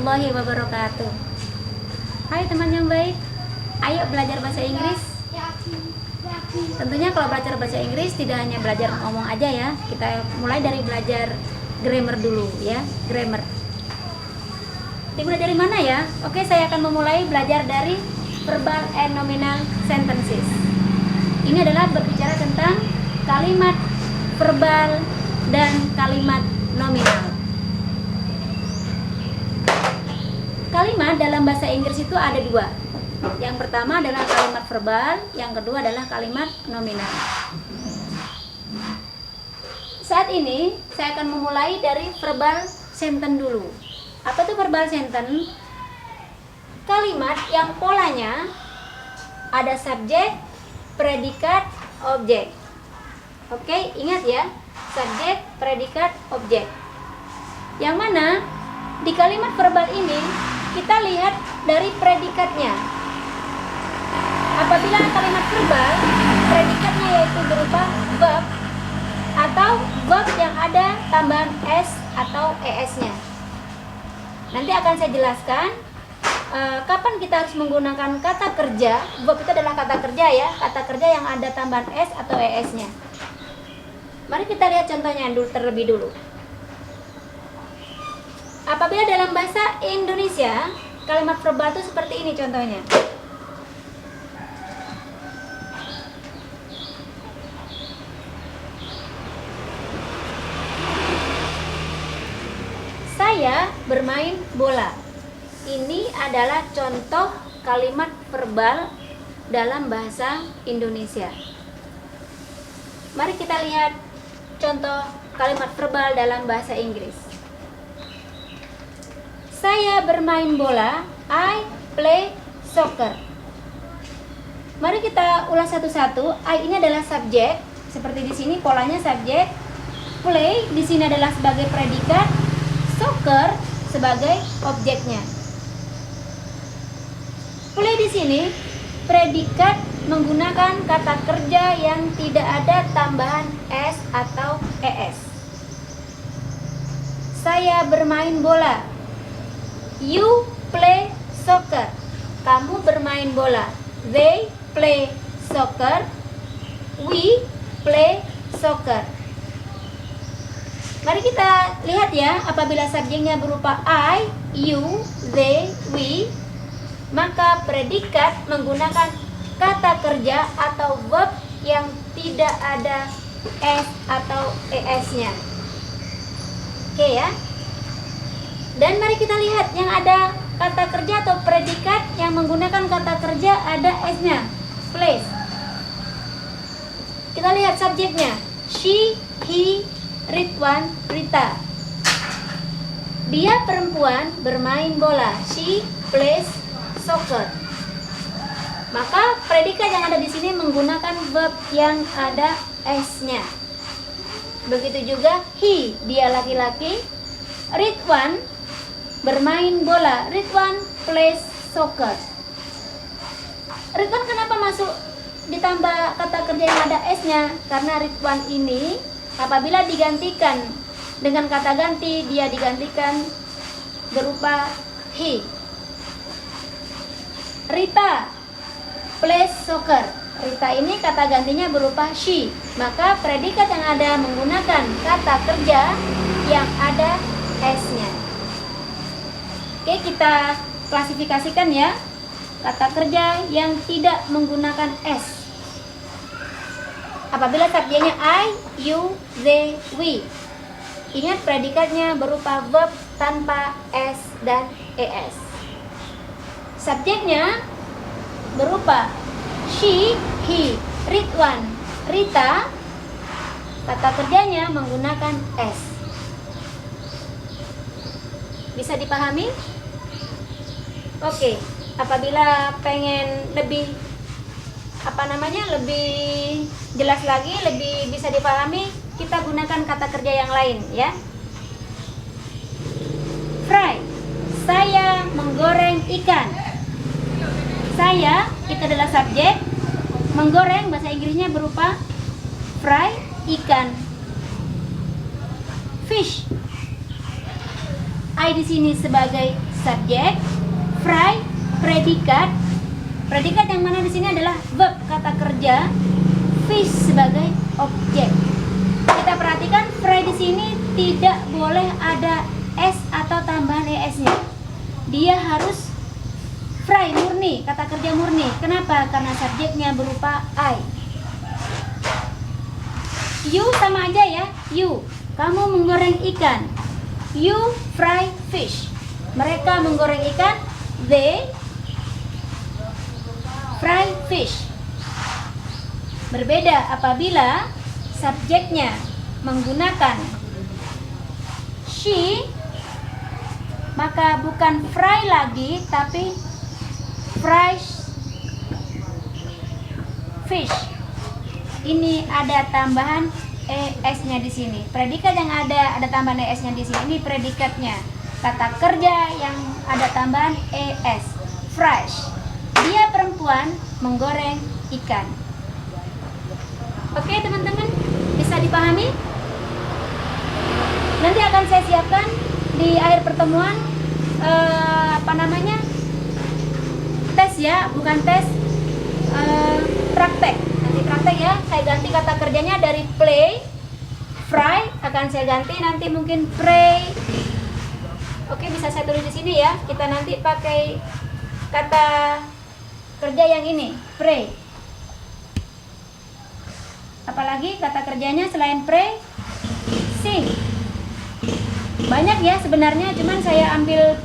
warahmatullahi wabarakatuh. Hai teman yang baik, ayo belajar bahasa Inggris. Tentunya kalau belajar bahasa Inggris tidak hanya belajar ngomong aja ya. Kita mulai dari belajar grammar dulu ya, grammar. Dimulai dari mana ya? Oke, saya akan memulai belajar dari verbal and nominal sentences. Ini adalah berbicara tentang kalimat verbal dan kalimat nominal. Kalimat dalam bahasa Inggris itu ada dua. Yang pertama adalah kalimat verbal, yang kedua adalah kalimat nominal. Saat ini saya akan memulai dari verbal sentence dulu. Apa itu verbal sentence? Kalimat yang polanya ada subjek, predikat, objek. Oke, ingat ya, subjek, predikat, objek. Yang mana di kalimat verbal ini kita lihat dari predikatnya. Apabila kalimat verbal, predikatnya yaitu berupa verb atau verb yang ada tambahan s atau es-nya. Nanti akan saya jelaskan kapan kita harus menggunakan kata kerja. Verb itu adalah kata kerja ya, kata kerja yang ada tambahan s atau es-nya. Mari kita lihat contohnya terlebih dulu. Apabila dalam bahasa Indonesia, kalimat verbal itu seperti ini contohnya. Saya bermain bola. Ini adalah contoh kalimat verbal dalam bahasa Indonesia. Mari kita lihat contoh kalimat verbal dalam bahasa Inggris. Saya bermain bola, I play soccer. Mari kita ulas satu-satu. I ini adalah subjek, seperti di sini polanya subjek. Play di sini adalah sebagai predikat, soccer sebagai objeknya. Play di sini predikat menggunakan kata kerja yang tidak ada tambahan s atau es. Saya bermain bola. You play soccer. Kamu bermain bola. They play soccer. We play soccer. Mari kita lihat ya, apabila subjeknya berupa I, you, they, we, maka predikat menggunakan kata kerja atau verb yang tidak ada s atau es-nya. Oke ya. Dan mari kita lihat yang ada kata kerja atau predikat yang menggunakan kata kerja ada s-nya. Place. Kita lihat subjeknya. She, he, Ridwan, Rita. Dia perempuan bermain bola. She plays soccer. Maka predikat yang ada di sini menggunakan verb yang ada s-nya. Begitu juga he, dia laki-laki. Ridwan bermain bola. Ridwan plays soccer. Ridwan kenapa masuk ditambah kata kerja yang ada s-nya? Karena Ridwan ini apabila digantikan dengan kata ganti, dia digantikan berupa he. Rita plays soccer. Rita ini kata gantinya berupa she. Maka predikat yang ada menggunakan kata kerja yang ada s-nya. Oke, kita klasifikasikan ya. Kata kerja yang tidak menggunakan s. Apabila subjeknya I, you, they, we. Ingat predikatnya berupa verb tanpa s dan es. Subjeknya berupa she, he, Ridwan, Rita. Kata kerjanya menggunakan s. Bisa dipahami? Oke, apabila pengen lebih lebih jelas lagi, lebih bisa dipahami, kita gunakan kata kerja yang lain ya. Fry. Saya menggoreng ikan. Saya itu adalah subjek. Menggoreng bahasa Inggrisnya berupa fry, ikan. Fish. I di sini sebagai subjek, fry predikat. Predikat yang mana di sini adalah verb kata kerja, fish sebagai objek. Kita perhatikan fry di sini tidak boleh ada s atau tambahan es-nya. Dia harus fry murni, kata kerja murni. Kenapa? Karena subjeknya berupa I. You sama aja ya. You, kamu menggoreng ikan. You fry fish. Mereka menggoreng ikan. They fry fish. Berbeda apabila subjeknya menggunakan she, maka bukan fry lagi tapi fries fish. Ini ada tambahan es-nya di sini. Predikat yang ada tambahan es-nya di sini. Ini predikatnya. Kata kerja yang ada tambahan es. Fresh. Dia perempuan menggoreng ikan. Oke teman-teman, bisa dipahami? Nanti akan saya siapkan di akhir pertemuan tes ya, bukan tes, praktek. Nanti praktek ya, saya ganti kata kerjanya dari play, fry, akan saya ganti nanti mungkin pray. Oke, bisa saya tulis di sini ya. Kita nanti pakai kata kerja yang ini, pray. Apalagi kata kerjanya selain pray, sing. Banyak ya sebenarnya, cuman saya ambil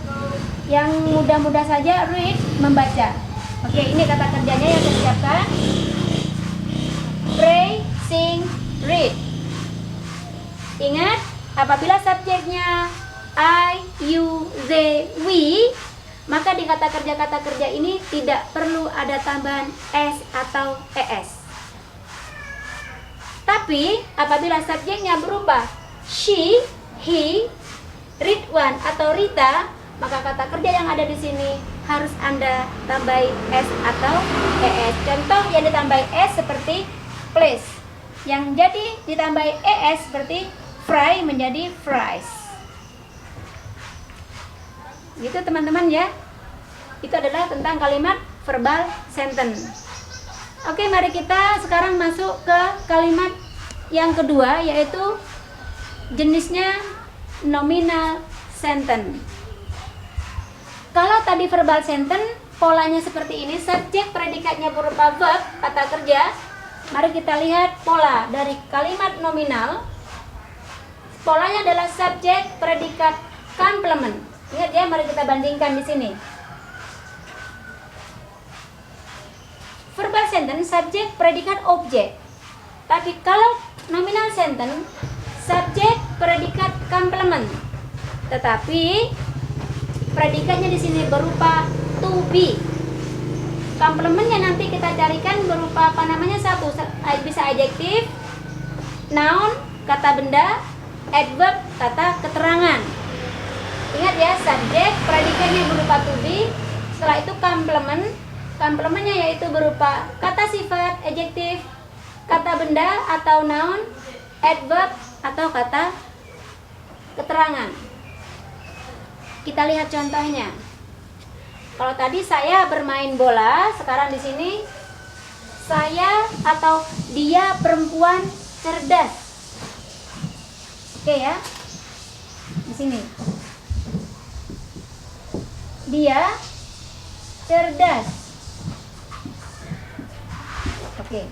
yang mudah-mudah saja, read, membaca. Oke, ini kata kerjanya yang saya siapkan. Pray, sing, read. Ingat, apabila subjeknya I, you, they, we, maka di kata kerja ini tidak perlu ada tambahan s atau es. Tapi apabila subjeknya berupa she, he, Ridwan atau Rita, maka kata kerja yang ada di sini harus Anda tambahi s atau es. Contoh yang ditambahi s seperti place, yang jadi ditambahi es seperti fry menjadi fries. Gitu teman-teman ya. Itu adalah tentang kalimat verbal sentence. Oke, mari kita sekarang masuk ke kalimat yang kedua, yaitu jenisnya nominal sentence. Kalau tadi verbal sentence polanya seperti ini, subjek predikatnya berupa verb kata kerja. Mari kita lihat pola dari kalimat nominal. Polanya adalah subjek predikat complement. Ingat ya, mari kita bandingkan di sini. Verbal sentence subjek predikat objek. Tapi kalau nominal sentence subjek predikat complement. Tetapi predikatnya di sini berupa to be. Complementnya nanti kita carikan berupa satu, bisa adjektif, noun kata benda, adverb kata keterangan. Ingat ya, subjek predikatnya berupa to be, setelah itu complement. Complementnya yaitu berupa kata sifat, adjektif, kata benda atau noun, adverb atau kata keterangan. Kita lihat contohnya. Kalau tadi saya bermain bola, sekarang di sini saya atau dia perempuan cerdas. Oke ya. Di sini. Dia cerdas. Oke.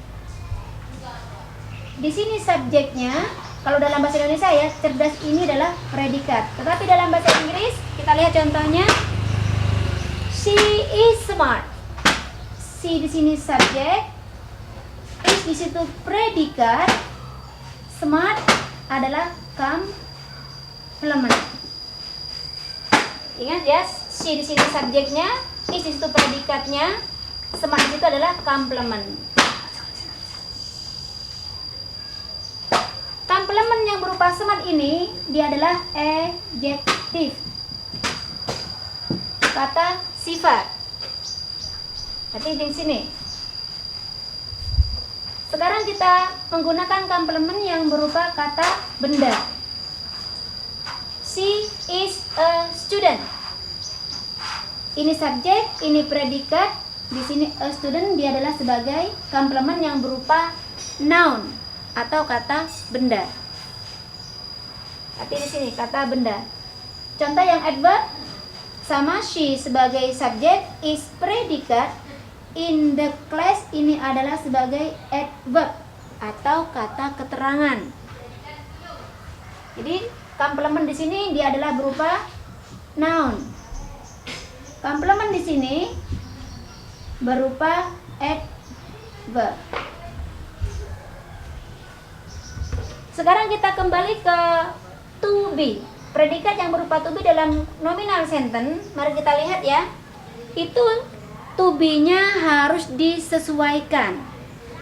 Di sini subjeknya, kalau dalam bahasa Indonesia ya, cerdas ini adalah predikat. Tetapi dalam bahasa Inggris, kita lihat contohnya. She is smart. She di sini subjek, is di situ predikat, smart adalah complement. Ingat ya, she di sini subjeknya, is di situ predikatnya, smart di situ adalah complement. Complement yang berupa smart ini dia adalah adjektif. Kata sifat. Berarti di sini. Sekarang kita menggunakan complement yang berupa kata benda. She is a student. Ini subjek, ini predikat. Di sini a student dia adalah sebagai komplement yang berupa noun atau kata benda. Arti di sini kata benda. Contoh yang adverb sama she sebagai subjek, is predikat, in the class ini adalah sebagai adverb atau kata keterangan. Jadi komplement di sini dia adalah berupa noun. Komplement di sini berupa adverb. Sekarang kita kembali ke to be. Predikat yang berupa to be dalam nominal sentence, mari kita lihat ya. Itu to be-nya harus disesuaikan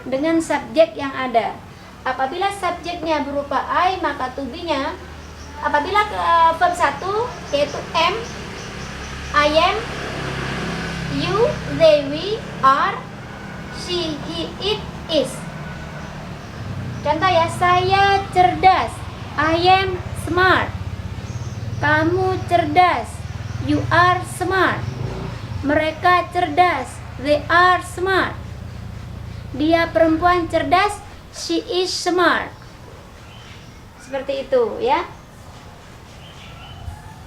dengan subjek yang ada. Apabila subjeknya berupa I, maka to be-nya apabila verb 1 yaitu am, I am, you, they, we, are, she, he, it, is. Contoh ya, saya cerdas, I am smart. Kamu cerdas, you are smart. Mereka cerdas, they are smart. Dia perempuan cerdas, she is smart. Seperti itu ya.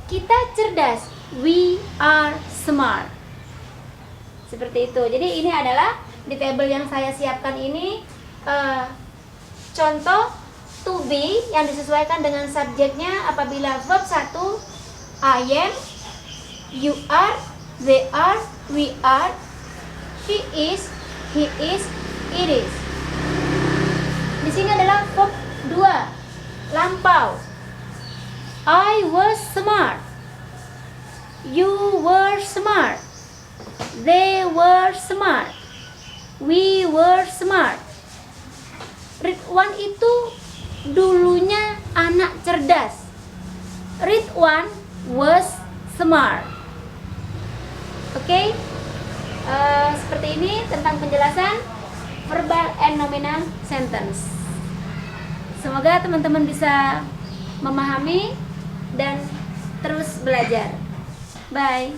Kita cerdas, we are smart. Seperti itu. Jadi ini adalah di table yang saya siapkan ini contoh to be yang disesuaikan dengan subjeknya. Apabila verb 1 I am, you are, they are, we are, she is, he is, it is. Di sini adalah verb 2 lampau. I was smart, you were smart, they were smart, we were smart. Read one itu dulunya anak cerdas. Read one was smart. Oke, seperti ini tentang penjelasan verbal and nominal sentence. Semoga teman-teman bisa memahami dan terus belajar. Bye.